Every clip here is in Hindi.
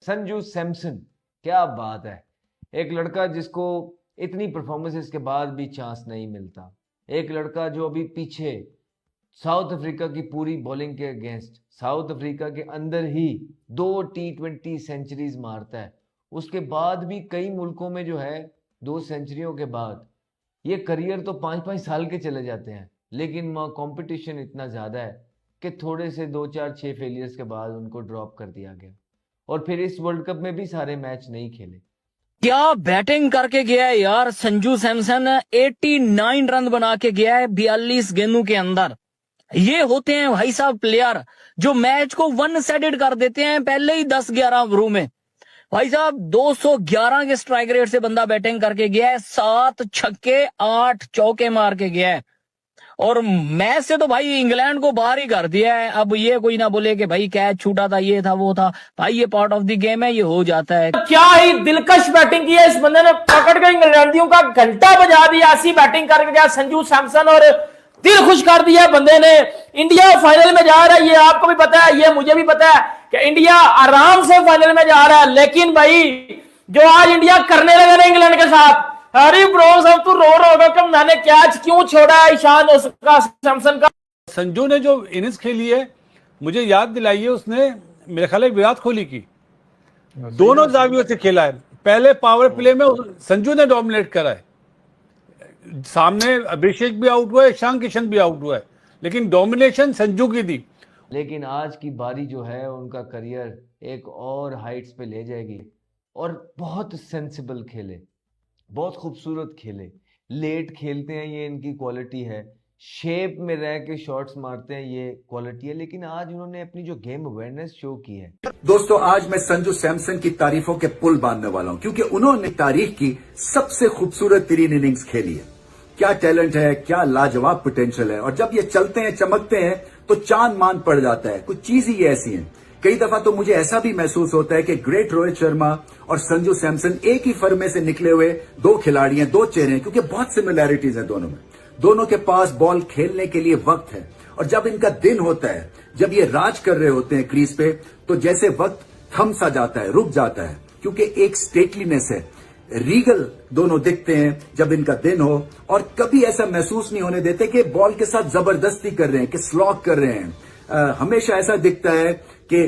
संजू सैमसन, क्या बात है। एक लड़का जिसको इतनी परफॉर्मेंसेस के बाद भी चांस नहीं मिलता, एक लड़का जो अभी पीछे साउथ अफ्रीका की पूरी बॉलिंग के अगेंस्ट साउथ अफ्रीका के अंदर ही 2 T20 सेंचुरीज मारता है, उसके बाद भी कई मुल्कों में जो है 2 सेंचुरियों के बाद ये करियर तो 5-5 साल के चले जाते हैं, लेकिन वहाँ कंपटीशन इतना ज़्यादा है कि थोड़े से 2-4-6 फेलियर्स के बाद उनको ड्रॉप कर दिया गया और फिर इस वर्ल्ड कप में भी सारे मैच नहीं खेले। क्या बैटिंग करके गया है यार संजू सैमसन। 89 रन बना के गया है 42 गेंदों के अंदर। ये होते हैं भाई साहब प्लेयर जो मैच को वन साइडेड कर देते हैं पहले ही 10-11 ओवरों में। भाई साहब 211 के स्ट्राइक रेट से बंदा बैटिंग करके गया है, 7 छक्के 8 चौके मार के गया है और मैच से तो भाई इंग्लैंड को बाहर ही कर दिया है। अब ये कोई ना बोले कि भाई कैच छूटा था, ये था वो था, भाई ये पार्ट ऑफ द गेम है, ये हो जाता है। क्या ही दिलकश बैटिंग की है इस बंदे ने, पकड़ के इंग्लैंडियों का घंटा बजा दिया। ऐसी बैटिंग करके गया संजू सैमसन और दिल खुश कर दिया बंदे ने। इंडिया फाइनल में जा रहा है, ये आपको भी पता है, ये मुझे भी पता है कि इंडिया आराम से फाइनल में जा रहा है। लेकिन भाई जो आज इंडिया करने लगा ना इंग्लैंड के साथ, अरे ब्रो सब तू रो रहा होगा कि मैंने कैच क्यों छोड़ा है ईशान उसका सैमसन का। संजू ने जो इनिंग्स खेली है मुझे याद दिलाई है, उसने मेरे ख्याल विराट कोहली की दोनों जावियों से खेला है। पहले पावर प्ले में संजू ने डोमिनेट करा है, सामने अभिषेक भी आउट हुआ है, ईशान किशन भी आउट हुआ है, लेकिन डोमिनेशन संजू की दी। लेकिन आज की बारी जो है उनका करियर एक और हाइट्स पे ले जाएगी और बहुत सेंसिबल खेले, बहुत खूबसूरत खेले, लेट खेलते हैं, ये इनकी क्वालिटी है। शेप में रह के शॉट्स मारते हैं, ये क्वालिटी है। लेकिन आज उन्होंने अपनी जो गेम अवेयरनेस शो की है। दोस्तों आज मैं संजू सैमसन की तारीफों के पुल बांधने वाला हूं, क्योंकि उन्होंने तारीख की सबसे खूबसूरत 3 इनिंग्स खेली है। क्या टैलेंट है, क्या लाजवाब पोटेंशियल है, और जब ये चलते हैं चमकते हैं तो चांद मान पड़ जाता है। कुछ चीज ही ऐसी है। कई दफा तो मुझे ऐसा भी महसूस होता है कि ग्रेट रोहित शर्मा और संजू सैमसन एक ही फर्मे से निकले हुए 2 खिलाड़ी हैं, 2 चेहरे हैं, क्योंकि बहुत सिमिलैरिटीज हैं दोनों में। दोनों के पास बॉल खेलने के लिए वक्त है, और जब इनका दिन होता है, जब ये राज कर रहे होते हैं क्रीज पे, तो जैसे वक्त थम सा जाता है, रुक जाता है, क्योंकि एक स्टेटलीनेस है, रीगल दोनों दिखते हैं जब इनका दिन हो, और कभी ऐसा महसूस नहीं होने देते कि बॉल के साथ जबरदस्ती कर रहे हैं, कि स्लॉग कर रहे हैं। हमेशा ऐसा दिखता है कि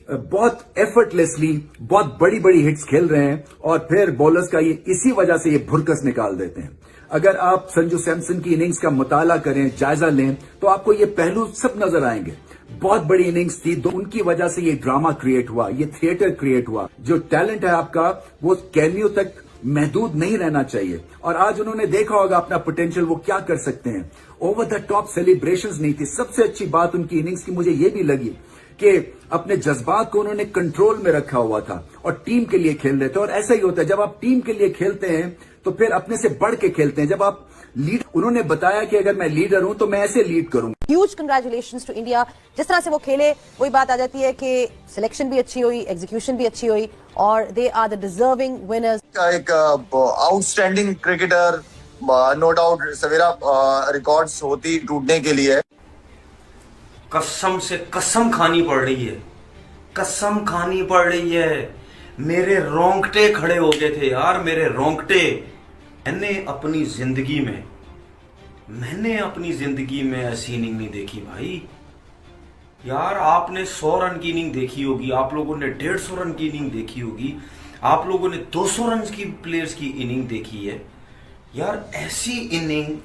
बहुत एफर्टलेसली बहुत बड़ी बड़ी हिट्स खेल रहे हैं, और फिर बॉलर्स का ये इसी वजह से ये भुरकस निकाल देते हैं। अगर आप संजू सैमसन की इनिंग्स का मुताला करें, जायजा लें, तो आपको ये पहलू सब नजर आएंगे। बहुत बड़ी इनिंग्स थी, तो उनकी वजह से ये ड्रामा क्रिएट हुआ, ये थिएटर क्रिएट हुआ। जो टैलेंट है आपका वो कैमियो तक महदूद नहीं रहना चाहिए, और आज उन्होंने देखा होगा अपना पोटेंशियल वो क्या कर सकते हैं। ओवर द टॉप सेलिब्रेशंस नहीं थी। सबसे अच्छी बात उनकी इनिंग्स की मुझे ये भी लगी कि अपने जज्बात को उन्होंने कंट्रोल में रखा हुआ था और टीम के लिए खेल रहे थे। और ऐसा ही होता है, जब आप टीम के लिए खेलते हैं तो फिर अपने से बढ़ के खेलते हैं। जब आप लीड, उन्होंने बताया कि अगर मैं लीडर हूं तो मैं ऐसे लीड करूंगा। Huge congratulations to India. जिस तरह से वो खेले, वही बात आ जाती है कि सिलेक्शन भी अच्छी हुई, एग्जीक्यूशन भी अच्छी हुई, और they are the deserving winners. एक आउटस्टैंडिंग क्रिकेटर, नो डाउट सवेरा रिकॉर्ड्स होती टूटने के लिए। कसम से कसम खानी पड़ रही है, कसम खानी पड़ रही है। मेरे रोंगटे खड़े हो गए थे यार, मेरे रोंगटे। मैंने अपनी जिंदगी में ऐसी इनिंग नहीं देखी भाई। यार आपने 100 रन की इनिंग देखी होगी, आप लोगों ने 150 रन की इनिंग देखी होगी, आप लोगों ने 200 रन की प्लेयर्स की इनिंग देखी है। यार ऐसी इनिंग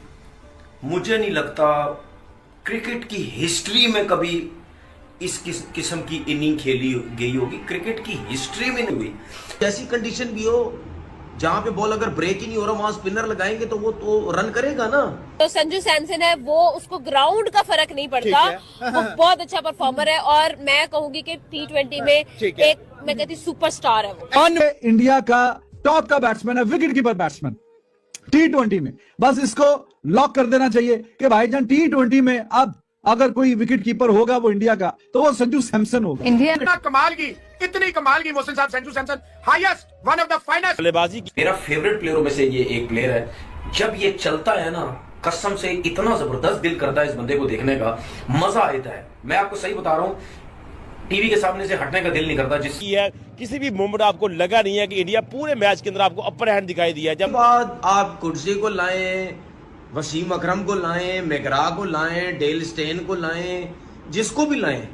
मुझे नहीं लगता क्रिकेट की हिस्ट्री में कभी इस किस्म की इनिंग खेली गई होगी। क्रिकेट की हिस्ट्री में नहीं हुई। ऐसी कंडीशन भी हो जहां पे बॉल अगर ब्रेक ही नहीं हो रहा, वहां स्पिनर लगाएंगे तो वो तो रन करेगा ना। तो संजू सैमसन है वो, उसको ग्राउंड का फर्क नहीं पड़ता, वो बहुत अच्छा परफॉर्मर है, और मैं कहूंगी कि T20 में एक, मैं कहती सुपरस्टार है वो। इंडिया का टॉप का बैट्समैन है, विकेट कीपर बैट्समैन T20 में। बस इसको लॉक कर देना चाहिए कि भाईजान T20 में अब अगर कोई विकेट कीपर होगा वो इंडिया का, तो वो संजू सैमसन होगा। इंडिया इतनी कमाल की मोहसिन साहब, Sanju Samson highest, one of the finest बल्लेबाजी। मेरा फेवरेट प्लेयरों में से ये एक प्लेयर है। जब ये चलता है ना, कसम से इतना जबरदस्त दिल करता है इस बंदे को देखने का, मजा आता है। मैं आपको सही बता रहा हूं, टीवी के सामने से हटने का दिल नहीं करता। जिसकी है किसी भी मोमेंट आपको लगा नहीं है कि इंडिया पूरे मैच के अंदर आपको अपर हैंड दिखाई दिया है। जब बाद आप कुर्सी को लाएं, वसीम अकरम को लाएं, मैकरा को लाएं, डेल स्टेन को लाएं, जिसको भी लाएं,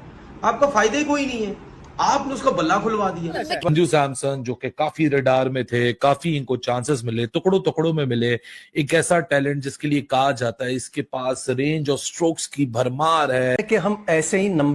आपका फायदा ही कोई नहीं है। आपने उसका बल्ला खुलवा दिया। संजू सैमसन जो कि काफी रडार में थे, काफी इनको चांसेस मिले, टुकड़ों में मिले, एक ऐसा टैलेंट जिसके लिए कहा जाता है इसके पास रेंज और स्ट्रोक्स की भरमार है कि हम ऐसे ही नंबर